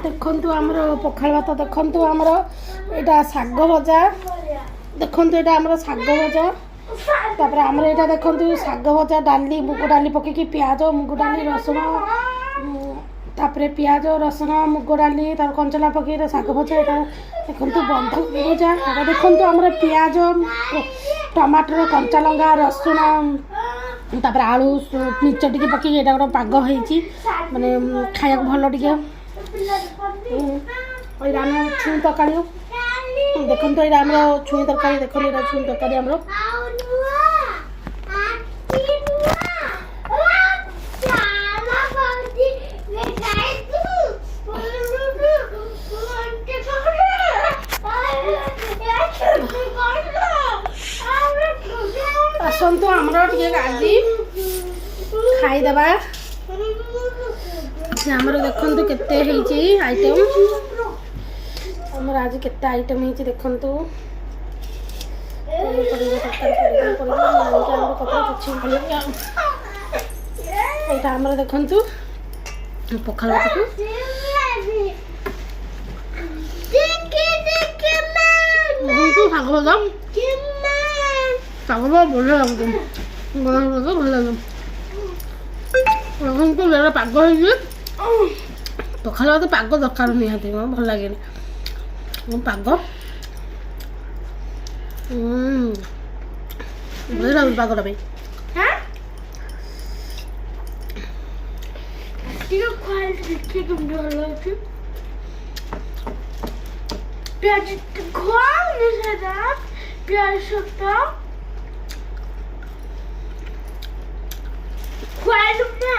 ଦେଖନ୍ତୁ ଆମର ପଖାଳ ଭାତ ଦେଖନ୍ତୁ ଆମର ଏଇଟା ଶାଗ ଭଜା ଦେଖନ୍ତୁ ଏଇଟା ଆମର ଶାଗ ଭଜା ତାପରେ ଆମର ଏଇଟା ଦେଖନ୍ତୁ ଶାଗ ଭଜା ଡାଲି ମୁଗ ଡାଲି ପକେଇକି ପିଆଜ ମୁଗ ଡାଲି ରସୁଣ ତାପରେ ପିଆଜ ରସୁଣ ମୁଗ ଡାଲି ତାପରେ କଞ୍ଚା ପକେଇ ଶାଗ ଭଜା ଏଇଟା ଦେଖନ୍ତୁ ବନ୍ଧାକୋବି ଭଜା ଏଇଟା ଦେଖନ୍ତୁ ଆମର ପିଆଜ ଟମାଟର କଞ୍ଚା ଲଙ୍କା ରସୁଣ ତାପରେ ଆଳୁ ମିର୍ଚ ଟିକେ ପକେଇକି ଏଇଟା ଗୋଟେ ପାଗ ହେଇଛି ମାନେ ଖାଇବାକୁ ଭଲ ଟିକେ ଏଇଟା ଆମର ଛୁଇଁ ତରକାରୀ ଦେଖନ୍ତୁ ଏଇଟା ଆମର ଛୁଇଁ ତରକାରୀ ଦେଖନ୍ତୁ ଏଇଟା ଛୁଇଁ ତରକାରୀ ଆମର ଆସନ୍ତୁ ଆମର ଟିକେ ଗାଜି ଖାଇଦେବା ଆମର ଦେଖନ୍ତୁ କେତେ ହେଇଛି ଆଇଟମ୍ ଆମର ଆଜି କେତେ ଆଇଟମ୍ ହେଇଛି ଦେଖନ୍ତୁ ଏଇଟା ଆମର ଦେଖନ୍ତୁ ପଖାଳ ଭାତକୁ ଶାଗ ଭଜା ଶାଗ ଭଜା ବଢ଼ିଆ ଲାଗୁଛି ଭଲ ଲାଗୁଛି ଦେଖନ୍ତୁ ବେଳ ପାଗ ହେଇଛି ପଖାଳ ଭାତ ପାଗ ଦରକାର ନିହାତି ଭଲ ଲାଗେନି ପାଗ ଭଲ ଲାଗୁଛି ପାଗଟା ପାଇଁ ପିଆଜ ଖୁଆଉନି ସେଟା ପିଆଜ ସତ ଖୁଆଇଲୁ ନା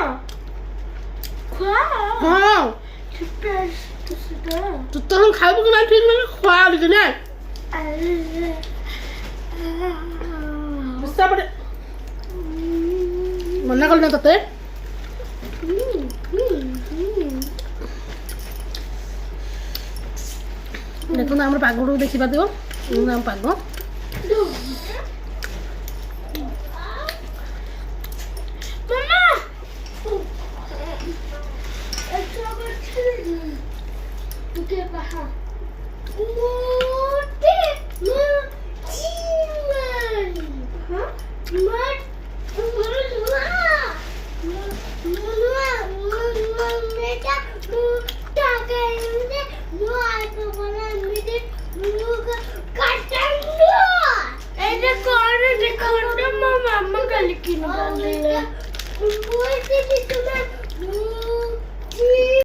ଖୁଆ ହଁ ପିଆଜ ସେଟା ତୁ ତ ଖାଇବୁ କି ନା ଠିକ ମାନେ ଖୁଆ ଟିକେ ନା ମନା କଲି ନା ତତେ ଦେଖନ୍ତୁ ଆମର ପାଗକୁ ଦେଖିପାରିବ ଆମ ପାଗ